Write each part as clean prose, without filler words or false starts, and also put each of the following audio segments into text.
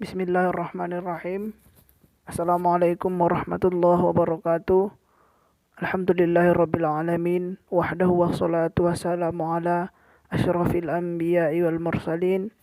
Bismillahirrahmanirrahim. Assalamualaikum warahmatullahi wabarakatuh. Alhamdulillahirabbil alamin. Wahdahu wassalatu wassalamu ala asyrafil anbiya'i wal mursalin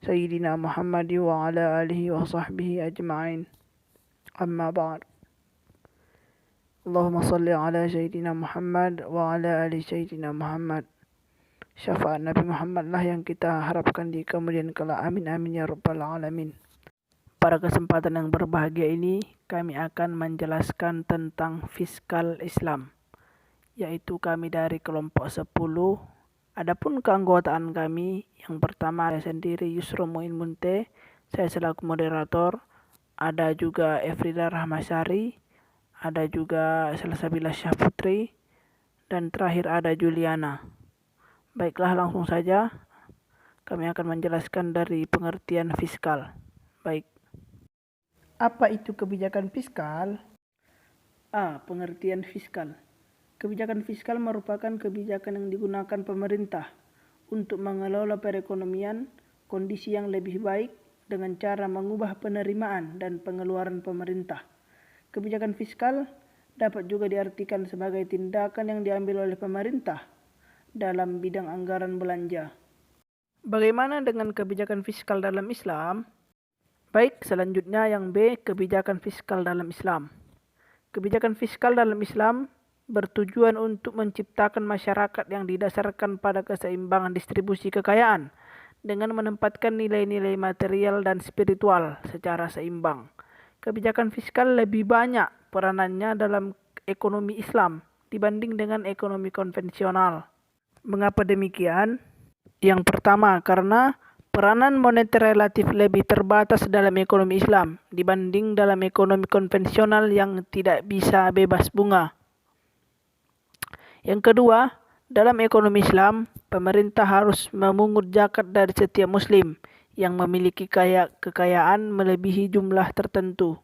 sayyidina Muhammad wa ala alihi wa sahbihi ajma'in. Amma ba'd. Allahumma salli ala sayyidina Muhammad wa ala ali sayyidina Muhammad. Syafaat Nabi Muhammad lah yang kita harapkan di kemudian kala. Amin amin ya rabbal alamin. Pada kesempatan yang berbahagia ini, kami akan menjelaskan tentang fiskal Islam, yaitu kami dari kelompok 10. Adapun keanggotaan kami, yang pertama saya sendiri Yusro Muin Munte, saya selaku moderator, ada juga Efrida Rahmasari, ada juga Salsabila Syahputri, dan terakhir ada Juliana. Baiklah, langsung saja kami akan menjelaskan dari pengertian fiskal. Baik. Apa itu kebijakan fiskal? Pengertian fiskal. Kebijakan fiskal merupakan kebijakan yang digunakan pemerintah untuk mengelola perekonomian kondisi yang lebih baik dengan cara mengubah penerimaan dan pengeluaran pemerintah. Kebijakan fiskal dapat juga diartikan sebagai tindakan yang diambil oleh pemerintah dalam bidang anggaran belanja. Bagaimana dengan kebijakan fiskal dalam Islam? Baik, selanjutnya yang B, kebijakan fiskal dalam Islam. Kebijakan fiskal dalam Islam bertujuan untuk menciptakan masyarakat yang didasarkan pada keseimbangan distribusi kekayaan dengan menempatkan nilai-nilai material dan spiritual secara seimbang. Kebijakan fiskal lebih banyak peranannya dalam ekonomi Islam dibanding dengan ekonomi konvensional. Mengapa demikian? Yang pertama, karena peranan moneter relatif lebih terbatas dalam ekonomi Islam dibanding dalam ekonomi konvensional yang tidak bisa bebas bunga. Yang kedua, dalam ekonomi Islam, pemerintah harus memungut zakat dari setiap muslim yang memiliki kekayaan melebihi jumlah tertentu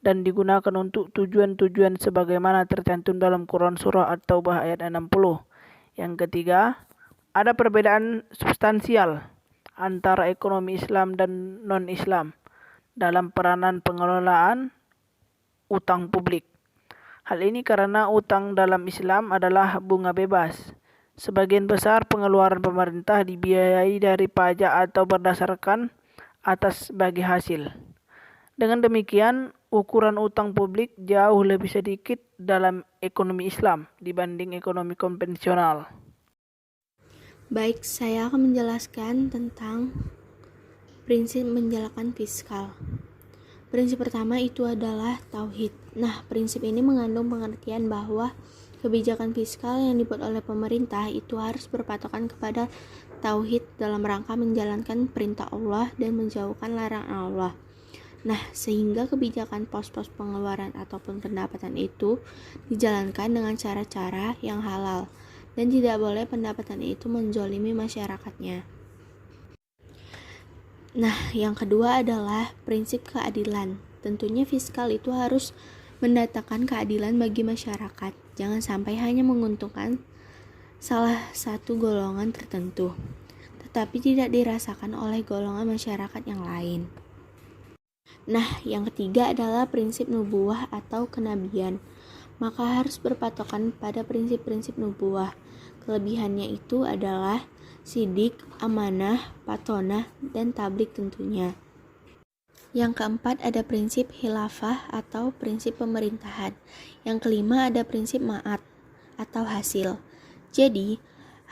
dan digunakan untuk tujuan-tujuan sebagaimana tercantum dalam Quran Surah At-Taubah ayat 60. Yang ketiga, ada perbedaan substansial antara ekonomi Islam dan non-Islam dalam peranan pengelolaan utang publik. Hal ini karena utang dalam Islam adalah bunga bebas. Sebagian besar pengeluaran pemerintah dibiayai dari pajak atau berdasarkan atas bagi hasil. Dengan demikian, ukuran utang publik jauh lebih sedikit dalam ekonomi Islam dibanding ekonomi konvensional. Baik, saya akan menjelaskan tentang prinsip menjalankan fiskal. Prinsip pertama itu adalah tauhid. Nah, prinsip ini mengandung pengertian bahwa kebijakan fiskal yang dibuat oleh pemerintah itu harus berpatokan kepada tauhid dalam rangka menjalankan perintah Allah dan menjauhkan larangan Allah. Nah, sehingga kebijakan pos-pos pengeluaran ataupun pendapatan itu dijalankan dengan cara-cara yang halal dan tidak boleh pendapatan itu menzolimi masyarakatnya. Nah, yang kedua adalah prinsip keadilan. Tentunya fiskal itu harus mendatangkan keadilan bagi masyarakat. Jangan sampai hanya menguntungkan salah satu golongan tertentu, tetapi tidak dirasakan oleh golongan masyarakat yang lain. Nah, yang ketiga adalah prinsip nubuwah atau kenabian. Maka harus berpatokan pada prinsip-prinsip nubuwah. Kelebihannya itu adalah sidik, amanah, patonah, dan tablik tentunya. Yang keempat ada prinsip khilafah atau prinsip pemerintahan. Yang kelima ada prinsip ma'at atau hasil. Jadi,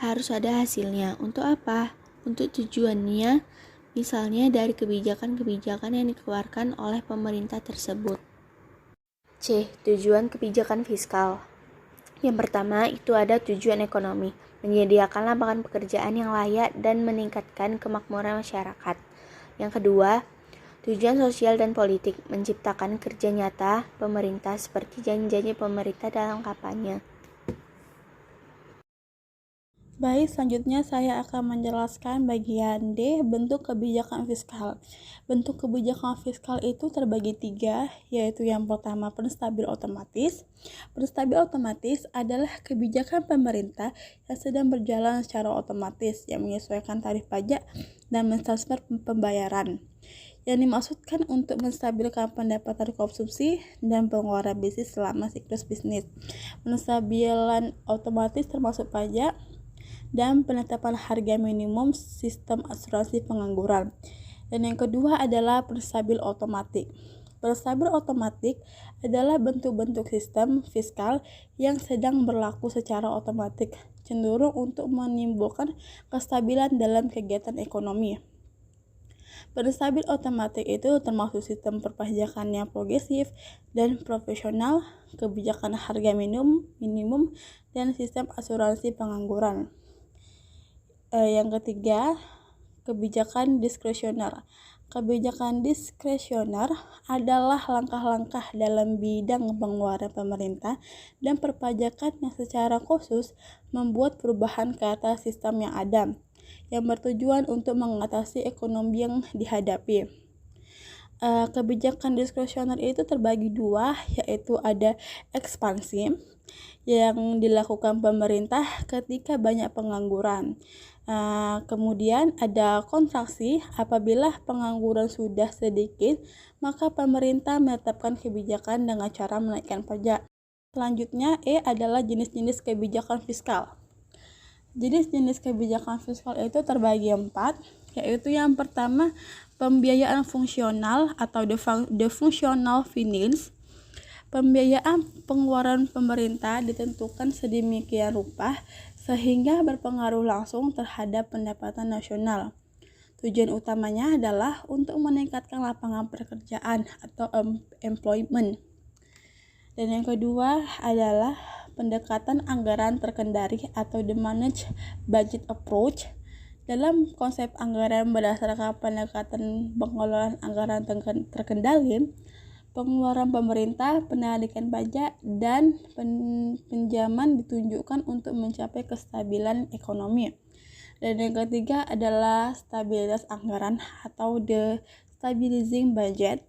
harus ada hasilnya. Untuk apa? Untuk tujuannya, misalnya dari kebijakan-kebijakan yang dikeluarkan oleh pemerintah tersebut. C. Tujuan kebijakan fiskal. Yang pertama itu ada tujuan ekonomi, menyediakan lapangan pekerjaan yang layak dan meningkatkan kemakmuran masyarakat. Yang kedua, tujuan sosial dan politik, menciptakan kerja nyata pemerintah seperti janji-janji pemerintah dalam kampanye. Baik, selanjutnya saya akan menjelaskan bagian D, bentuk kebijakan fiskal. Bentuk kebijakan fiskal itu terbagi 3, yaitu yang pertama penstabil otomatis. Penstabil otomatis adalah kebijakan pemerintah yang sedang berjalan secara otomatis, yang menyesuaikan tarif pajak dan mentransfer pembayaran. yang dimaksudkan untuk menstabilkan pendapatan konsumsi dan pengeluaran bisnis selama siklus bisnis. Penstabilan otomatis termasuk pajak dan penetapan harga minimum sistem asuransi pengangguran. Dan yang kedua adalah penstabil otomatik. Penstabil otomatik adalah bentuk-bentuk sistem fiskal yang sedang berlaku secara otomatik, cenderung untuk menimbulkan kestabilan dalam kegiatan ekonomi. Penstabil otomatik itu termasuk sistem perpajakan yang progresif dan profesional, kebijakan harga minimum, dan sistem asuransi pengangguran. Yang ketiga, kebijakan diskresioner. Kebijakan diskresioner adalah langkah-langkah dalam bidang pengeluaran pemerintah dan perpajakan yang secara khusus membuat perubahan ke atas sistem yang ada, yang bertujuan untuk mengatasi ekonomi yang dihadapi. Kebijakan diskresioner itu terbagi dua, yaitu ada ekspansi yang dilakukan pemerintah ketika banyak pengangguran. Kemudian ada kontraksi, apabila pengangguran sudah sedikit, maka pemerintah menetapkan kebijakan dengan cara menaikkan pajak. Selanjutnya, adalah jenis-jenis kebijakan fiskal. Jenis-jenis kebijakan fiskal itu terbagi 4, yaitu yang pertama, pembiayaan fungsional atau the functional finance. Pembiayaan pengeluaran pemerintah ditentukan sedemikian rupa sehingga berpengaruh langsung terhadap pendapatan nasional. Tujuan utamanya adalah untuk meningkatkan lapangan pekerjaan atau employment. Dan yang kedua adalah pendekatan anggaran terkendali atau the managed budget approach. Dalam konsep anggaran berdasarkan pendekatan pengelolaan anggaran terkendali, pengeluaran pemerintah, penarikan pajak, dan pinjaman ditunjukkan untuk mencapai kestabilan ekonomi. Dan yang ketiga adalah stabilitas anggaran atau the stabilizing budget.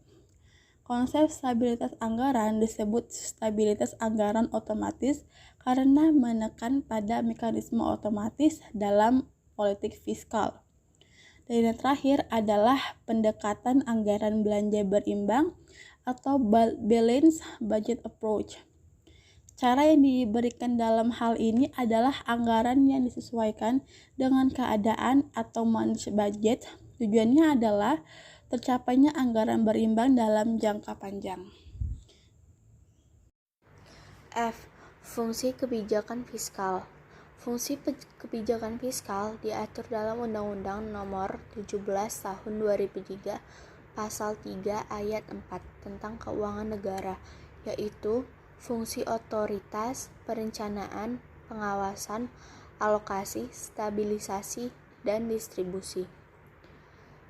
Konsep stabilitas anggaran disebut stabilitas anggaran otomatis karena menekan pada mekanisme otomatis dalam politik fiskal. Dan yang terakhir adalah pendekatan anggaran belanja berimbang atau balance budget approach. Cara yang diberikan dalam hal ini adalah anggaran yang disesuaikan dengan keadaan atau manage budget. Tujuannya adalah tercapainya anggaran berimbang dalam jangka panjang. F. Fungsi kebijakan fiskal. Fungsi kebijakan fiskal diatur dalam Undang-Undang Nomor 17 Tahun 2003 Pasal 3 Ayat 4 tentang keuangan negara, yaitu fungsi otoritas, perencanaan, pengawasan, alokasi, stabilisasi, dan distribusi.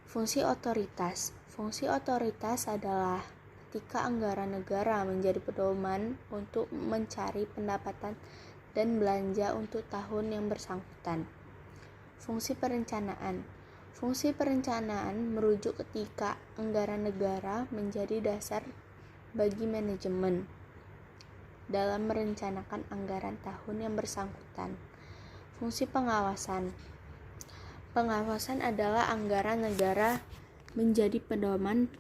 Fungsi otoritas. Fungsi otoritas adalah ketika anggaran negara menjadi pedoman untuk mencari pendapatan dan belanja untuk tahun yang bersangkutan. Fungsi perencanaan. Fungsi perencanaan merujuk ketika anggaran negara menjadi dasar bagi manajemen dalam merencanakan anggaran tahun yang bersangkutan. Fungsi pengawasan. Pengawasan adalah anggaran negara menjadi pedoman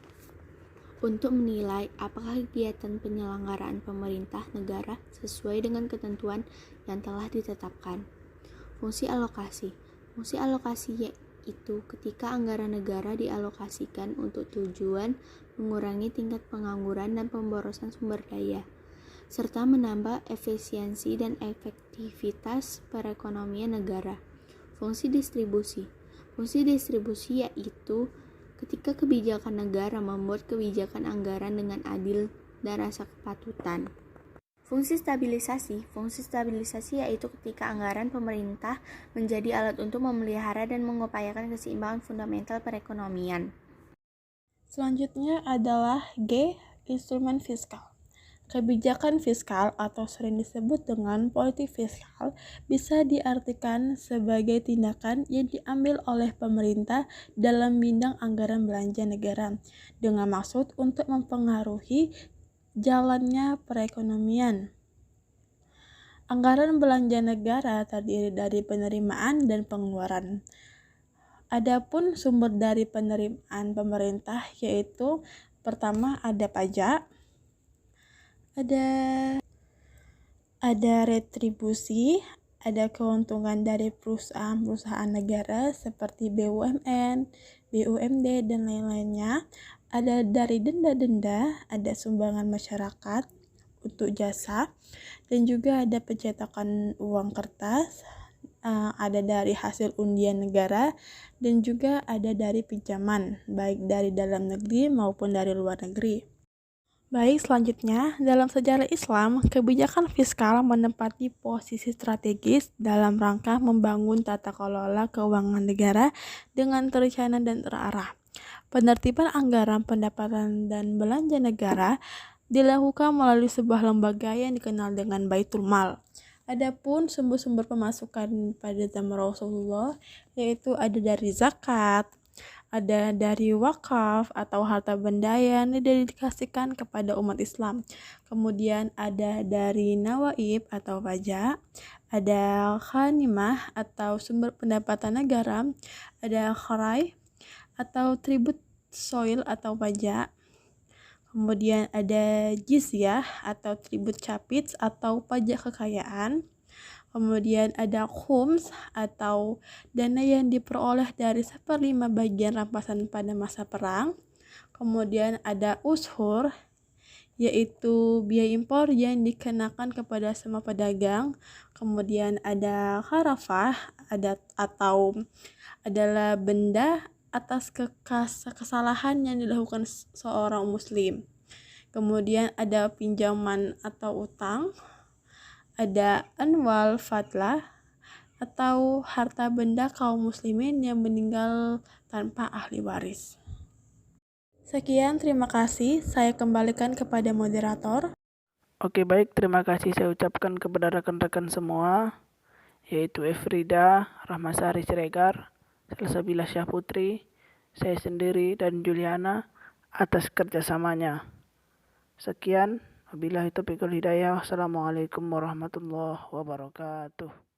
untuk menilai apakah kegiatan penyelenggaraan pemerintah negara sesuai dengan ketentuan yang telah ditetapkan. Fungsi alokasi. Fungsi alokasi yaitu ketika anggaran negara dialokasikan untuk tujuan mengurangi tingkat pengangguran dan pemborosan sumber daya, serta menambah efisiensi dan efektivitas perekonomian negara. Fungsi distribusi. Fungsi distribusi yaitu ketika kebijakan negara membuat kebijakan anggaran dengan adil dan rasa kepatutan. Fungsi stabilisasi. Fungsi stabilisasi yaitu ketika anggaran pemerintah menjadi alat untuk memelihara dan mengupayakan keseimbangan fundamental perekonomian. Selanjutnya adalah G. Instrumen fiskal. Kebijakan fiskal atau sering disebut dengan politik fiskal bisa diartikan sebagai tindakan yang diambil oleh pemerintah dalam bidang anggaran belanja negara dengan maksud untuk mempengaruhi jalannya perekonomian. Anggaran belanja negara terdiri dari penerimaan dan pengeluaran. Adapun sumber dari penerimaan pemerintah yaitu pertama ada pajak, ada retribusi, ada keuntungan dari perusahaan-perusahaan negara seperti BUMN, BUMD, dan lain-lainnya. Ada dari denda-denda, ada sumbangan masyarakat untuk jasa, dan juga ada pencetakan uang kertas, ada dari hasil undian negara, dan juga ada dari pinjaman, baik dari dalam negeri maupun dari luar negeri. Baik, selanjutnya, dalam sejarah Islam, kebijakan fiskal menempati posisi strategis dalam rangka membangun tata kelola keuangan negara dengan terencana dan terarah. Penertiban anggaran pendapatan dan belanja negara dilakukan melalui sebuah lembaga yang dikenal dengan Baitul Mal. Adapun sumber-sumber pemasukan pada zaman Rasulullah yaitu ada dari zakat, ada dari wakaf atau harta benda yang didedikasikan kepada umat Islam. Kemudian ada dari nawaib atau pajak, ada ghanimah atau sumber pendapatan negara, ada kharai atau tribut soil atau pajak. Kemudian ada jizyah atau tribut capit atau pajak kekayaan. Kemudian ada khums atau dana yang diperoleh dari 1/5 bagian rampasan pada masa perang. Kemudian ada ushur yaitu biaya impor yang dikenakan kepada semua pedagang. Kemudian ada kharafah atau adalah benda atas kesalahan yang dilakukan seorang muslim. Kemudian ada pinjaman atau utang, ada anwal fadlah atau harta benda kaum muslimin yang meninggal tanpa ahli waris. Sekian, terima kasih. Saya kembalikan kepada moderator. Oke, baik, terima kasih saya ucapkan kepada rekan-rekan semua, yaitu Efrida, Rahmasari Siregar, Salsabila Syahputri, saya sendiri, dan Juliana atas kerjasamanya. Sekian, wabillahi taufiq wal hidayah. Wassalamualaikum warahmatullahi wabarakatuh.